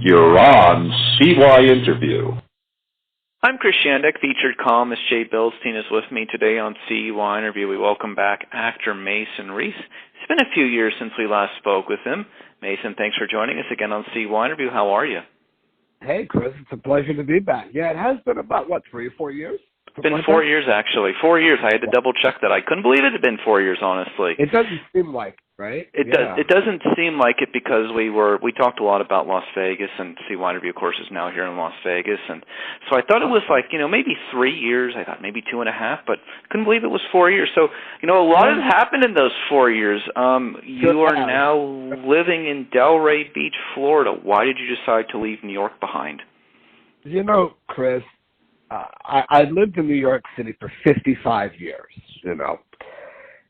You're on CYInterview. I'm Chris Shandek. Featured columnist Jay Bilstein is with me today on CYInterview. We welcome back actor Mason Reese. It's been a few years since we last spoke with him. Mason, thanks for joining us again on CYInterview. How are you? Hey, Chris. It's a pleasure to be back. Yeah, it has been about, 3 or 4 years? It's been 4 years, actually. 4 years. I had to double-check that. I couldn't believe it had been 4 years, honestly. It doesn't seem like, right? It doesn't seem like it because we talked a lot about Las Vegas, and CYInterview, of course, is now here in Las Vegas. And so I thought it was like, maybe 3 years. I thought maybe 2.5, but couldn't believe it was 4 years. So, a lot has happened in those 4 years. You are now living in Delray Beach, Florida. Why did you decide to leave New York behind? Chris, I lived in New York City for 55 years,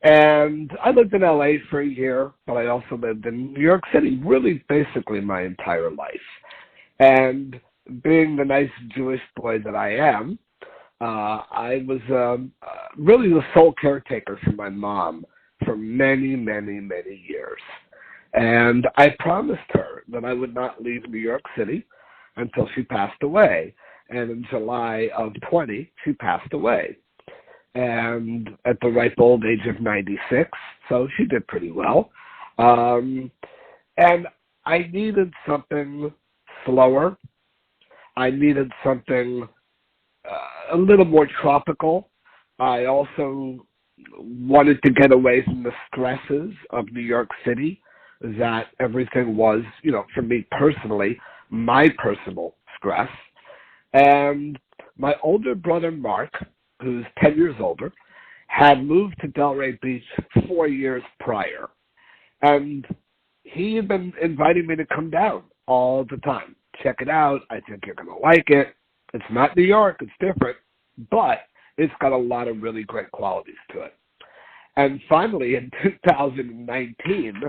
And I lived in L.A. for a year, but I also lived in New York City really basically my entire life. And being the nice Jewish boy that I am, I was really the sole caretaker for my mom for many, many, many years. And I promised her that I would not leave New York City until she passed away. And in July of 20, she passed away. And at the ripe old age of 96, so she did pretty well. And I needed something slower. I needed something a little more tropical. I also wanted to get away from the stresses of New York City that everything was, for me personally, my personal stress. And my older brother, Mark, who's 10 years older, had moved to Delray Beach 4 years prior. And he had been inviting me to come down all the time. Check it out. I think you're going to like it. It's not New York. It's different. But it's got a lot of really great qualities to it. And finally, in 2019,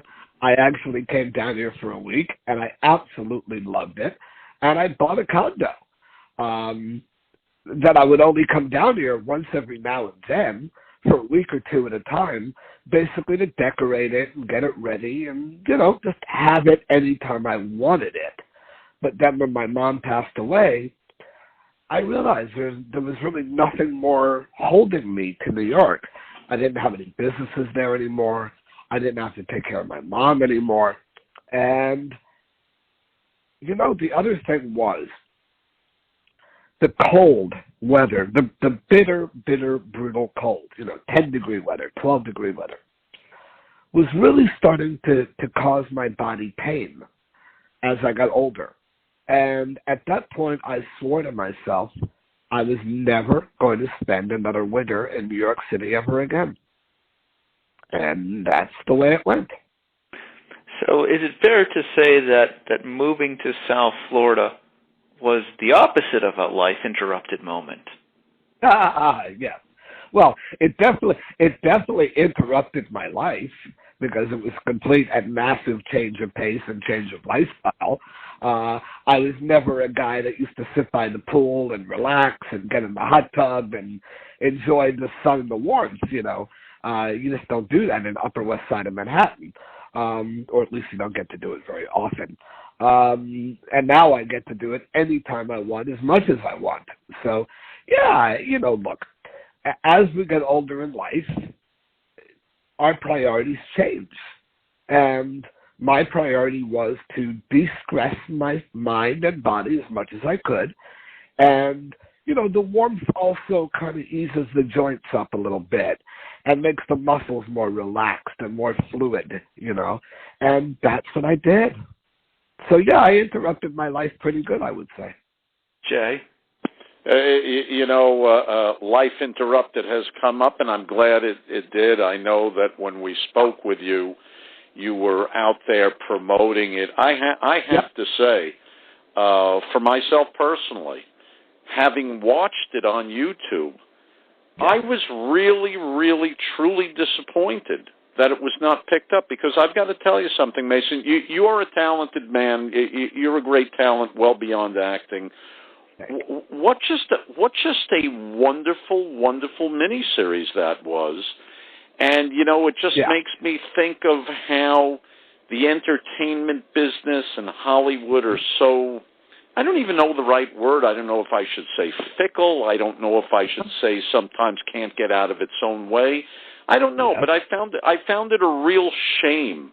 I actually came down here for a week, and I absolutely loved it. And I bought a condo. That I would only come down here once every now and then for a week or two at a time, basically to decorate it and get it ready and, just have it anytime I wanted it. But then when my mom passed away, I realized there was really nothing more holding me to New York. I didn't have any businesses there anymore. I didn't have to take care of my mom anymore. And, the other thing was, the cold weather, the bitter, bitter, brutal cold, 10-degree weather, 12-degree weather, was really starting to cause my body pain as I got older. And at that point, I swore to myself I was never going to spend another winter in New York City ever again. And that's the way it went. So is it fair to say that moving to South Florida was the opposite of a life-interrupted moment? Yes. Well, it definitely interrupted my life because it was complete and massive change of pace and change of lifestyle. I was never a guy that used to sit by the pool and relax and get in the hot tub and enjoy the sun and the warmth, You just don't do that in the Upper West Side of Manhattan, or at least you don't get to do it very often. And now I get to do it anytime I want, as much as I want. So, yeah, look, as we get older in life, our priorities change. And my priority was to de-stress my mind and body as much as I could. And, the warmth also kind of eases the joints up a little bit and makes the muscles more relaxed and more fluid, And that's what I did. So, yeah, I interrupted my life pretty good, I would say. Jay? Life interrupted has come up, and I'm glad it did. I know that when we spoke with you, you were out there promoting it. I have to say, for myself personally, having watched it on YouTube, I was really, really, truly disappointed that it was not picked up, because I've got to tell you something, Mason. You are a talented man. You're a great talent, well beyond acting. What just a wonderful, wonderful miniseries that was. And, it just makes me think of how the entertainment business and Hollywood are so, I don't even know the right word. I don't know if I should say fickle. I don't know if I should say sometimes can't get out of its own way. I don't know, but I found it a real shame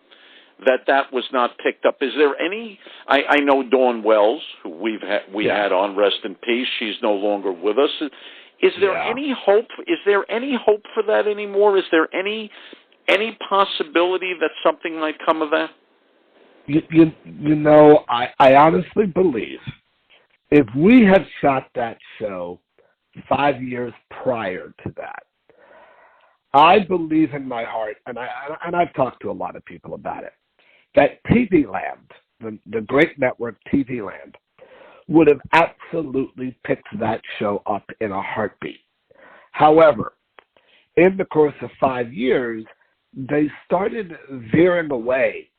that was not picked up. Is there any? I know Dawn Wells, who we had on, rest in peace. She's no longer with us. Is there any hope? Is there any hope for that anymore? Is there any possibility that something might come of that? You know, I honestly believe if we had shot that show 5 years prior to that, I believe in my heart, and I've talked to a lot of people about it, that TV Land, the great network TV Land, would have absolutely picked that show up in a heartbeat. However, in the course of 5 years, they started veering away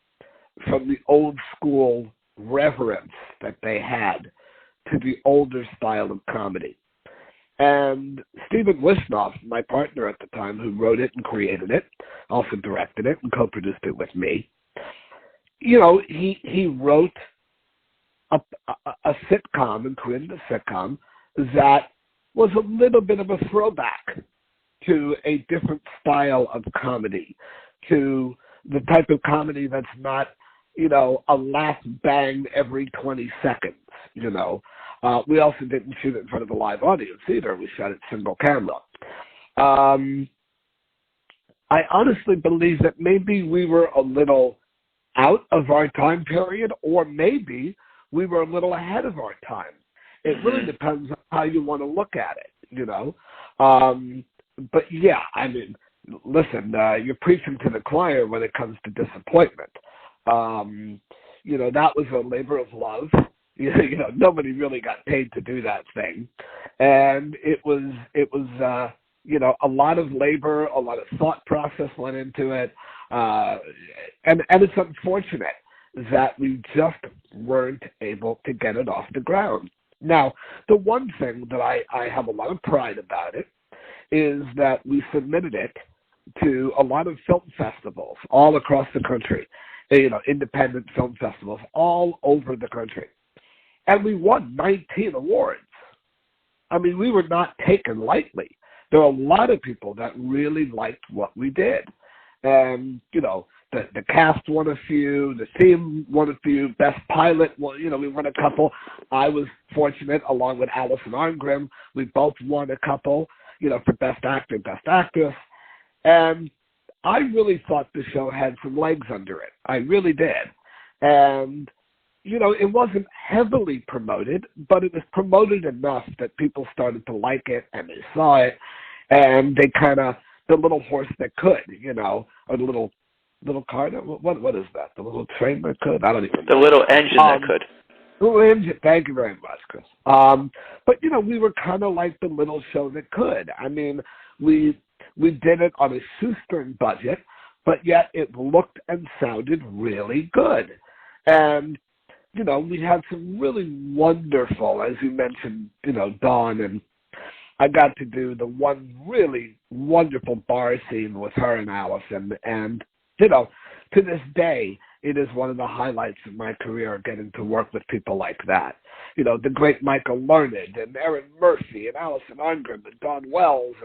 from the old school reverence that they had to the older style of comedy. And Stephen Wishnoff, my partner at the time, who wrote it and created it, also directed it and co-produced it with me, you know, he wrote a sitcom and created a sitcom that was a little bit of a throwback to a different style of comedy, to the type of comedy that's not, you know, a laugh bang every 20 seconds, you know. We also didn't shoot it in front of a live audience either. We shot it single camera. I honestly believe that maybe we were a little out of our time period, or maybe we were a little ahead of our time. It really depends on how you want to look at it, you know. But yeah, I mean, listen, you're preaching to the choir when it comes to disappointment. You know, that was a labor of love. You know, nobody really got paid to do that thing, and it was you know, a lot of labor, a lot of thought process went into it, and it's unfortunate that we just weren't able to get it off the ground. Now, the one thing that I have a lot of pride about it is that we submitted it to a lot of film festivals all across the country, you know, independent film festivals all over the country. And we won 19 awards. I mean, we were not taken lightly. There are a lot of people that really liked what we did. And, you know, the cast won a few, the theme won a few, best pilot, well, you know, we won a couple. I was fortunate, along with Alison Arngrim, we both won a couple, you know, for best actor, best actress. And I really thought the show had some legs under it. I really did. And, you know, it wasn't heavily promoted, but it was promoted enough that people started to like it, and they saw it, and they kind of, the little horse that could, you know, or the little car, what is that? The little train that could? I don't even know. The little engine that could. Little engine. Thank you very much, Chris. But, you know, we were kind of like the little show that could. I mean, we did it on a shoestring budget, but yet it looked and sounded really good. And, you know, we had some really wonderful, as you mentioned, you know, Dawn, and I got to do the one really wonderful bar scene with her and Allison. And, you know, to this day, it is one of the highlights of my career, getting to work with people like that. You know, the great Michael Learned and Erin Murphy and Alison Arngrim and Dawn Wells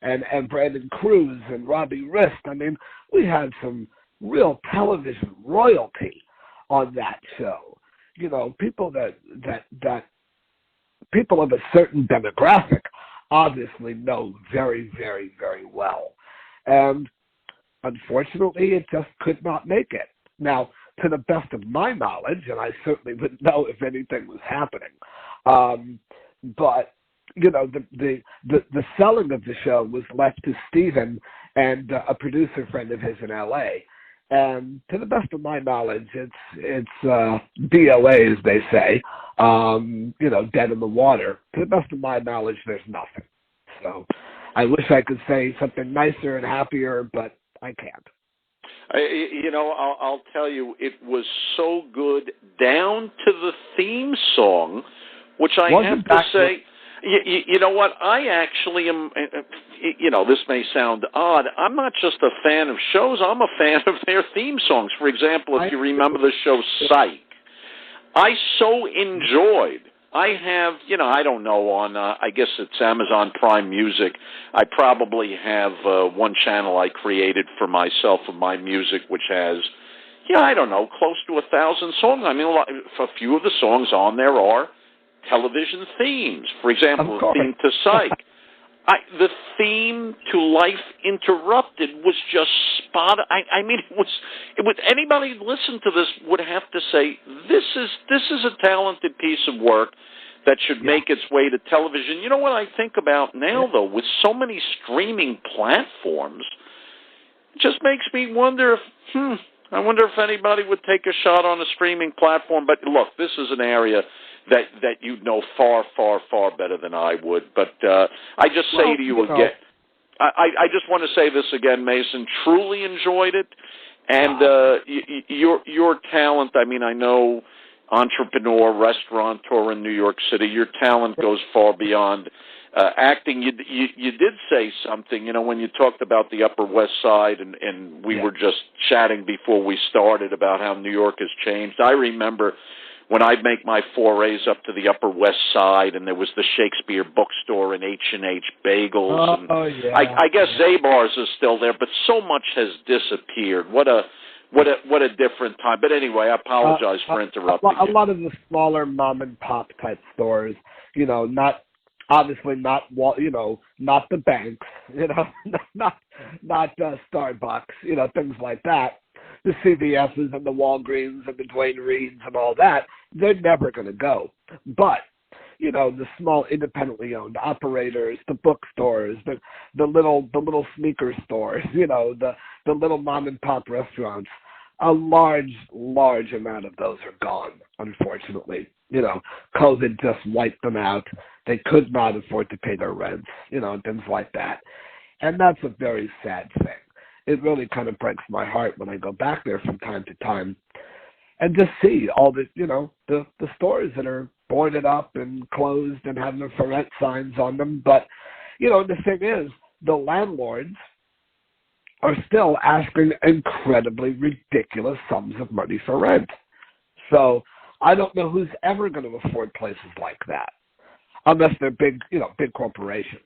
and Brandon Cruz and Robbie Rist. I mean, we had some real television royalty on that show. You know, people that people of a certain demographic obviously know very, very, very well. And unfortunately, it just could not make it. Now, to the best of my knowledge, and I certainly wouldn't know if anything was happening, but, you know, the selling of the show was left to Stephen and a producer friend of his in L.A., and to the best of my knowledge, it's DOA, as they say, you know, dead in the water. To the best of my knowledge, there's nothing. So I wish I could say something nicer and happier, but I can't. You know, I'll tell you, it was so good down to the theme song, which I have to say, You know what? I actually am, this may sound odd. I'm not just a fan of shows. I'm a fan of their theme songs. For example, if you remember the show Psych, I so enjoyed. I have, I don't know, on, I guess it's Amazon Prime Music, I probably have one channel I created for myself of my music, which has, I don't know, close to 1,000 songs. I mean, a few of the songs on there are television themes. For example, the theme to Psych. The theme to Life Interrupted was just spot. I mean, it was. Anybody who listened to this would have to say this is a talented piece of work that should make its way to television. You know what I think about now, though, with so many streaming platforms, it just makes me wonder if I wonder if anybody would take a shot on a streaming platform. But look, this is an area that you know far, far, far better than I would. But I just say to you again, I just want to say this again, Mason, truly enjoyed it. And your talent, I mean, I know entrepreneur, restaurateur in New York City, your talent goes far beyond acting. You did say something, when you talked about the Upper West Side, and we were just chatting before we started about how New York has changed. I remember when I'd make my forays up to the Upper West Side, and there was the Shakespeare bookstore and H&H Bagels. I guess Zabar's is still there, but so much has disappeared. What a different time. But anyway, I apologize for interrupting. A lot of the smaller mom and pop type stores, not the banks, not Starbucks, things like that. The CVS's and the Walgreens and the Duane Reeds and all that, they're never going to go. But, the small independently owned operators, the bookstores, the little sneaker stores, the little mom and pop restaurants, a large amount of those are gone, unfortunately. COVID just wiped them out. They could not afford to pay their rents, and things like that. And that's a very sad thing. It really kind of breaks my heart when I go back there from time to time and just see all the, the stores that are boarded up and closed and having the for rent signs on them. But, the thing is, the landlords are still asking incredibly ridiculous sums of money for rent. So I don't know who's ever going to afford places like that, unless they're big corporations.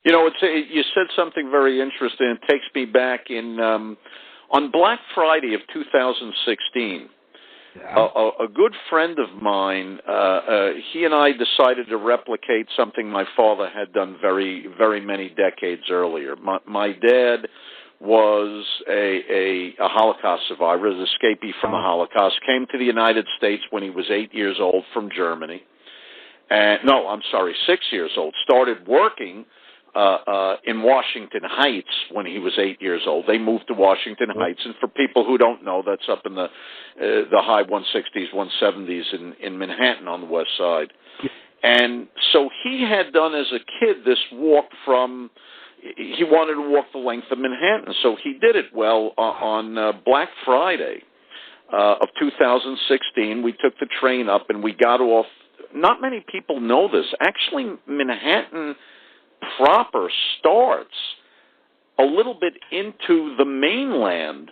You said something very interesting. It takes me back on Black Friday of 2016. A good friend of mine, he and I decided to replicate something my father had done very, very many decades earlier. My dad was a Holocaust survivor, an escapee from the Holocaust, came to the United States when he was 8 years old from Germany. 6 years old. Started working in Washington Heights when he was 8 years old. They moved to Washington Heights, and for people who don't know, that's up in the high 160s, 170s in Manhattan on the west side. And so he had done as a kid this walk he wanted to walk the length of Manhattan, so he did it. Well, on Black Friday of 2016, we took the train up and we got off. Not many people know this. Actually, Manhattan proper starts a little bit into the mainland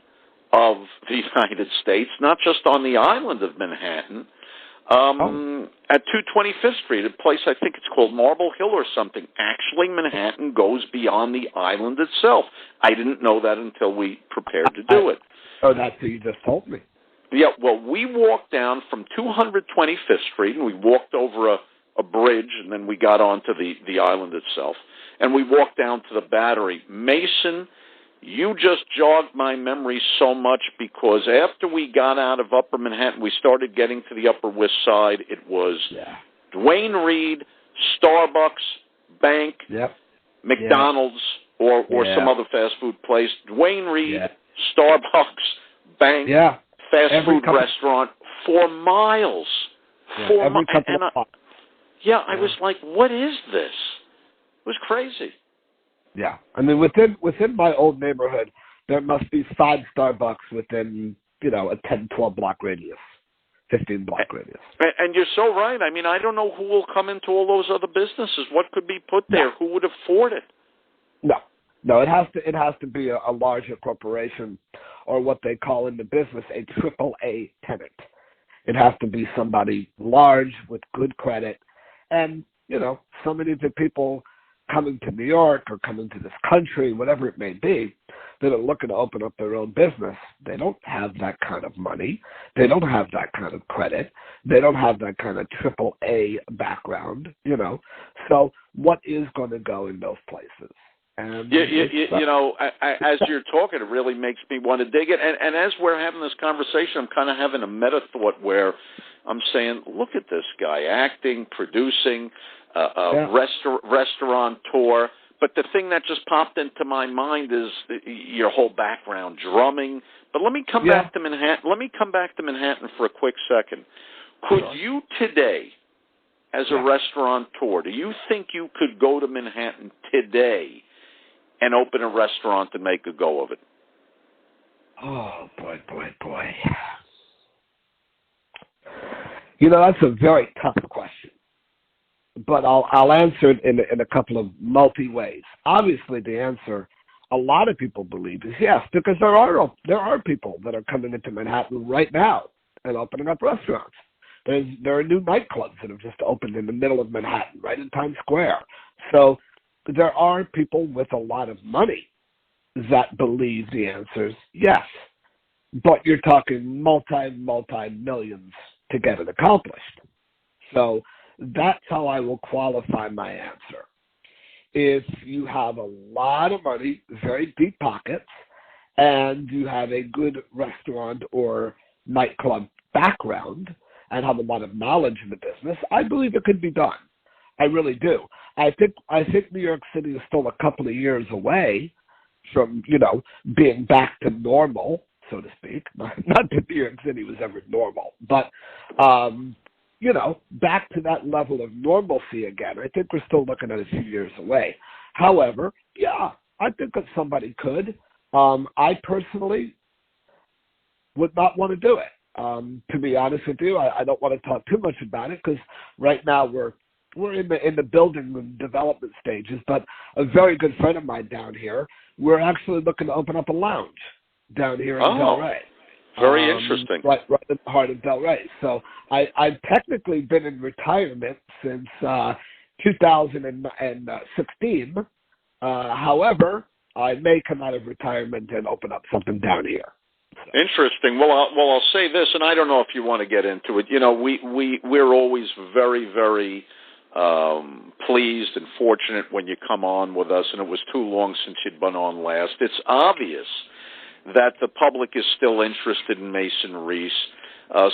of the United States, not just on the island of Manhattan, at 225th Street, a place I think it's called Marble Hill or something. Actually, Manhattan goes beyond the island itself. I didn't know that until we prepared to do it. Oh, that's what you just told me. Yeah, well, we walked down from 225th Street, and we walked over a bridge, and then we got onto the island itself. And we walked down to the Battery. Mason, you just jogged my memory so much, because after we got out of Upper Manhattan, we started getting to the Upper West Side. It was Duane Reade, Starbucks, Bank, McDonald's, or some other fast food place. Duane Reade, Starbucks, Bank, fast food restaurant for miles. I was like, what is this? It was crazy. Yeah. I mean, within my old neighborhood, there must be 5 Starbucks within, a 10, 12 block radius. 15 block radius. And you're so right. I mean, I don't know who will come into all those other businesses. What could be put there? Who would afford it? No, it has to be a larger corporation, or what they call in the business a AAA tenant. It has to be somebody large with good credit. And, so many of the people coming to New York or coming to this country, whatever it may be, that are looking to open up their own business, they don't have that kind of money. They don't have that kind of credit. They don't have that kind of AAA background, So what is going to go in those places? And as you're talking, it really makes me want to dig it. And as we're having this conversation, I'm kind of having a meta thought where I'm saying, look at this guy, acting, producing, restaurateur. But the thing that just popped into my mind is your whole background, drumming. But let me come back to Manhattan. Let me come back to Manhattan for a quick second. Could you today, as a restaurateur, do you think you could go to Manhattan today and open a restaurant and make a go of it? Oh, boy. That's a very tough question. But I'll answer it in a couple of multi-ways. Obviously, the answer a lot of people believe is yes, because there are people that are coming into Manhattan right now and opening up restaurants. There are new nightclubs that have just opened in the middle of Manhattan, right in Times Square. So there are people with a lot of money that believe the answer is yes. But you're talking multi-millions to get it accomplished. So that's how I will qualify my answer. If you have a lot of money, very deep pockets, and you have a good restaurant or nightclub background and have a lot of knowledge in the business, I believe it could be done. I really do. I think New York City is still a couple of years away from, being back to normal, so to speak. Not that New York City was ever normal, but back to that level of normalcy again. I think we're still looking at a few years away. However, I think that somebody could. I personally would not want to do it. To be honest with you, I don't want to talk too much about it because right now we're in the building and development stages. But a very good friend of mine down here, we're actually looking to open up a lounge down here in Delray. Very interesting. Right in the heart of Delray. So I've technically been in retirement since 2016. However, I may come out of retirement and open up something down here. So. Interesting. Well, I'll say this, and I don't know if you want to get into it. We're always very, very pleased and fortunate when you come on with us, and it was too long since you'd been on last. It's obvious that the public is still interested in Mason Reese.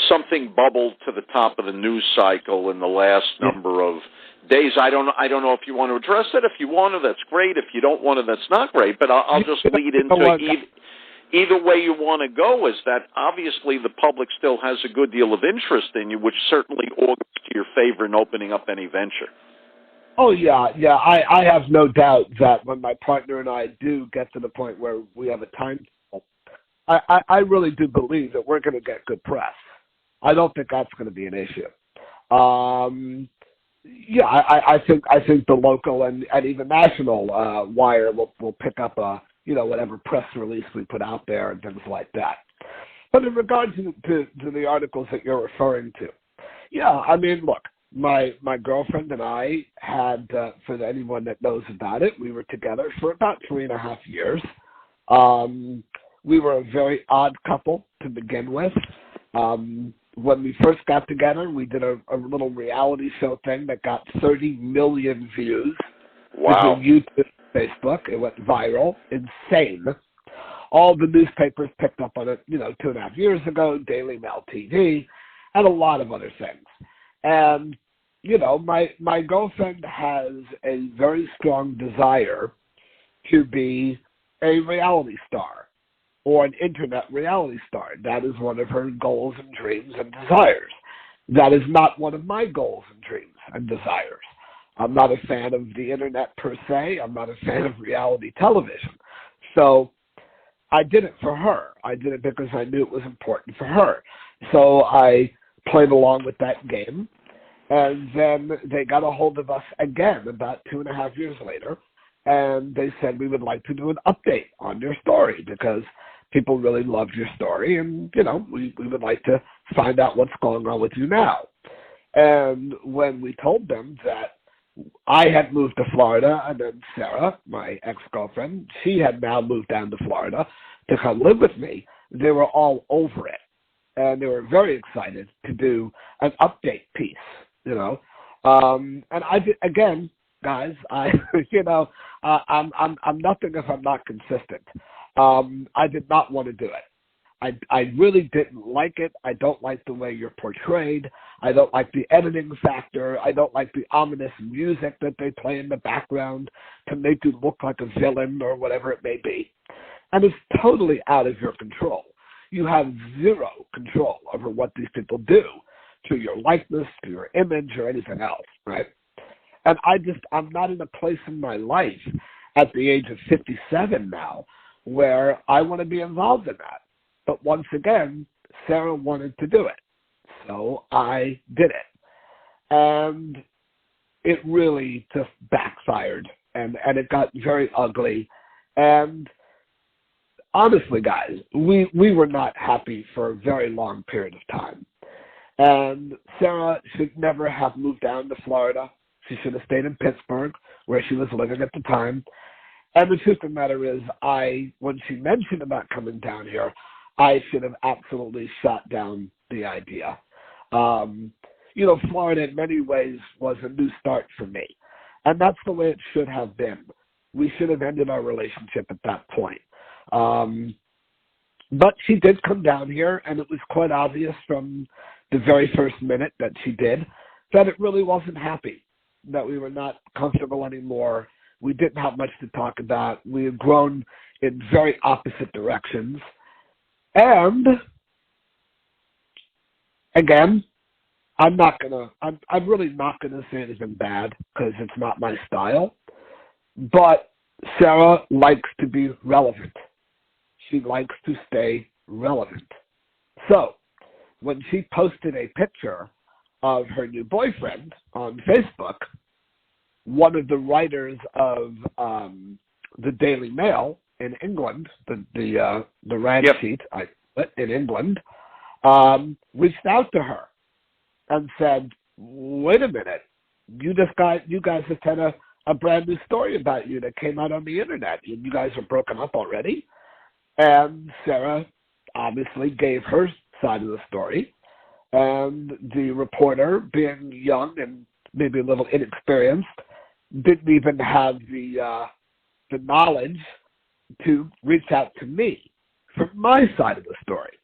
Something bubbled to the top of the news cycle in the last number of days. I don't know if you want to address it. If you want to, that's great. If you don't want to, that's not great. But I'll just lead into either way you want to go, is that obviously the public still has a good deal of interest in you, which certainly augurs to your favor in opening up any venture. Oh, yeah. I have no doubt that when my partner and I do get to the point where we have a time, I really do believe that we're going to get good press. I don't think that's going to be an issue. I think the local and even national wire will pick up whatever press release we put out there and things like that. But in regards to the articles that you're referring to, look, my girlfriend and I had, for anyone that knows about it, we were together for about 3.5 years. We were a very odd couple to begin with. When we first got together, we did a little reality show thing that got 30 million views. Wow. Between YouTube and Facebook. It went viral. Insane. All the newspapers picked up on it, 2.5 years ago, Daily Mail TV, and a lot of other things. And, my girlfriend has a very strong desire to be a reality star or an internet reality star. That is one of her goals and dreams and desires. That is not one of my goals and dreams and desires. I'm not a fan of the internet per se. I'm not a fan of reality television. So I did it for her. I did it because I knew it was important for her. So I played along with that game. And then they got a hold of us again about 2.5 years later, and they said we would like to do an update on your story because people really loved your story, and, we would like to find out what's going on with you now. And when we told them that I had moved to Florida, and then Sara, my ex-girlfriend, she had now moved down to Florida to come live with me, they were all over it. And they were very excited to do an update piece, and I did, again, guys, I'm nothing if I'm not consistent. I did not want to do it. I really didn't like it. I don't like the way you're portrayed. I don't like the editing factor. I don't like the ominous music that they play in the background to make you look like a villain or whatever it may be. And it's totally out of your control. You have zero control over what these people do to your likeness, to your image, or anything else, right? And I'm not in a place in my life at the age of 57 now where I want to be involved in that. But once again, Sara wanted to do it. So I did it. And it really just backfired. And it got very ugly. And honestly, guys, we were not happy for a very long period of time. And Sara should never have moved down to Florida. She should have stayed in Pittsburgh, where she was living at the time. And the truth of the matter is, when she mentioned about coming down here, I should have absolutely shot down the idea. Florida in many ways was a new start for me. And that's the way it should have been. We should have ended our relationship at that point. But she did come down here, and it was quite obvious from the very first minute that she did that it really wasn't happy, that we were not comfortable anymore. We didn't have much to talk about. We had grown in very opposite directions. And again, I'm really not gonna say anything bad because it's not my style. But Sara likes to be relevant. She likes to stay relevant. So when she posted a picture of her new boyfriend on Facebook, one of the writers of the Daily Mail in England, the rag sheet in England, reached out to her and said, "Wait a minute, you guys just had a brand new story about you that came out on the internet, and you guys are broken up already." And Sara obviously gave her side of the story, and the reporter, being young and maybe a little inexperienced, didn't even have the knowledge to reach out to me for my side of the story.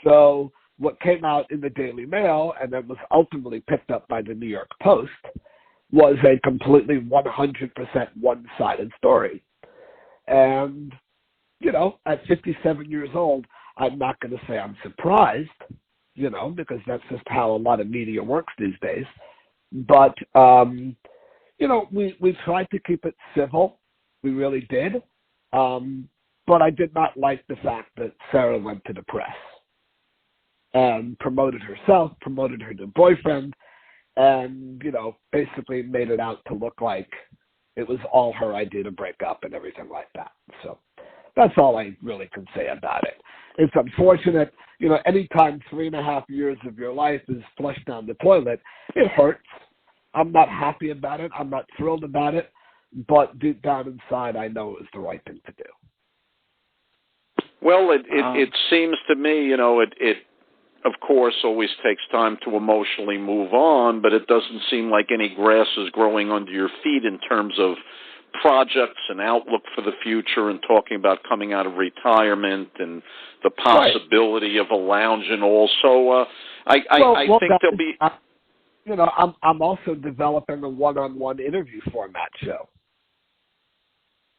So what came out in the Daily Mail and then was ultimately picked up by the New York Post was a completely 100% one-sided story. And, at 57 years old, I'm not going to say I'm surprised, because that's just how a lot of media works these days. But, we tried to keep it civil. We really did. But I did not like the fact that Sara went to the press and promoted herself, promoted her new boyfriend, and, basically made it out to look like it was all her idea to break up and everything like that. So that's all I really can say about it. It's unfortunate. Anytime 3.5 years of your life is flushed down the toilet, it hurts. I'm not happy about it. I'm not thrilled about it. But deep down inside, I know it was the right thing to do. Well, it seems to me, it of course always takes time to emotionally move on, but it doesn't seem like any grass is growing under your feet in terms of projects and outlook for the future and talking about coming out of retirement and the possibility of a lounge and all. So I think there'll be... I'm also developing a one-on-one interview format show.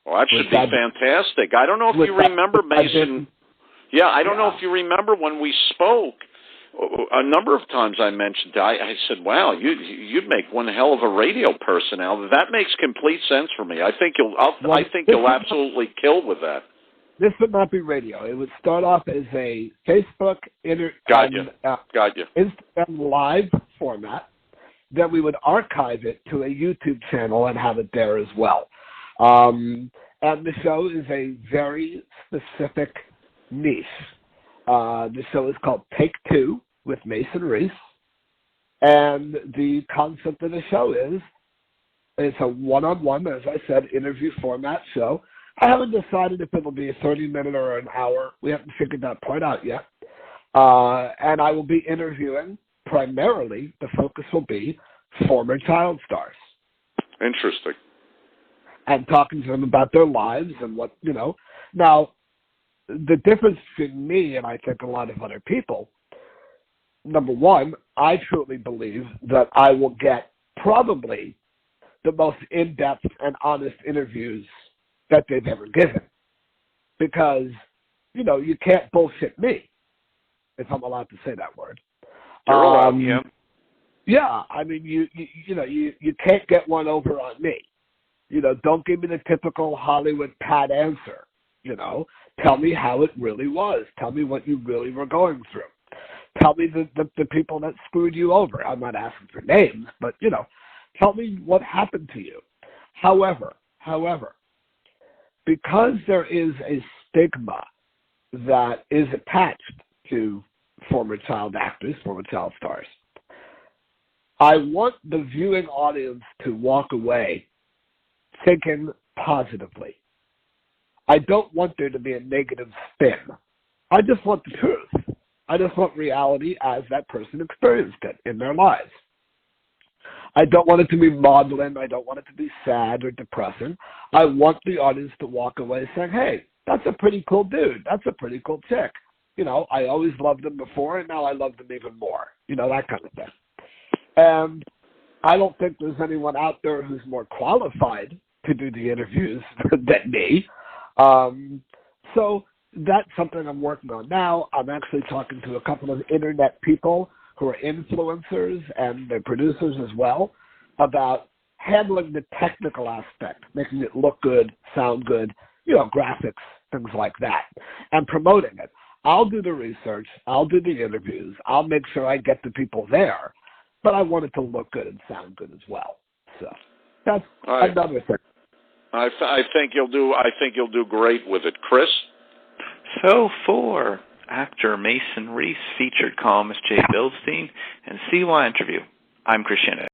Well, that should be fantastic. I don't know if you remember, Mason. Yeah, I don't know if you remember when we spoke. A number of times I mentioned, I said, "Wow, you'd make one hell of a radio personality." That makes complete sense for me. I think you'll absolutely kill with that. This would not be radio. It would start off as a Facebook, Instagram live format. Then we would archive it to a YouTube channel and have it there as well. And the show is a very specific niche. The show is called Take Two with Mason Reese. And the concept of the show is it's a one-on-one, as I said, interview format show. I haven't decided if it'll be a 30-minute or an hour. We haven't figured that part out yet. And I will be interviewing primarily, the focus will be former child stars. Interesting. And talking to them about their lives and what, Now, the difference between me and I think a lot of other people, number one, I truly believe that I will get probably the most in-depth and honest interviews that they've ever given. Because, you can't bullshit me, if I'm allowed to say that word. You're allowed, yeah. Yeah, I mean, you can't get one over on me. Don't give me the typical Hollywood pat answer. Tell me how it really was. Tell me what you really were going through. Tell me the people that screwed you over. I'm not asking for names, but, tell me what happened to you. However, because there is a stigma that is attached to former child actors, former child stars, I want the viewing audience to walk away thinking positively. I don't want there to be a negative spin. I just want the truth. I just want reality as that person experienced it in their lives. I don't want it to be maudlin. I don't want it to be sad or depressing. I want the audience to walk away saying, hey, that's a pretty cool dude. That's a pretty cool chick. I always loved them before, and now I love them even more. That kind of thing. And I don't think there's anyone out there who's more qualified to do the interviews than me. So that's something I'm working on now. I'm actually talking to a couple of internet people who are influencers and they're producers as well about handling the technical aspect, making it look good, sound good, graphics, things like that, and promoting it. I'll do the research. I'll do the interviews. I'll make sure I get the people there, but I want it to look good and sound good as well. So that's another thing. I think you'll do great with it, Chris. So for actor Mason Reese, featured columnist Jay Billstein, and CYInterview, I'm Chris Shannon.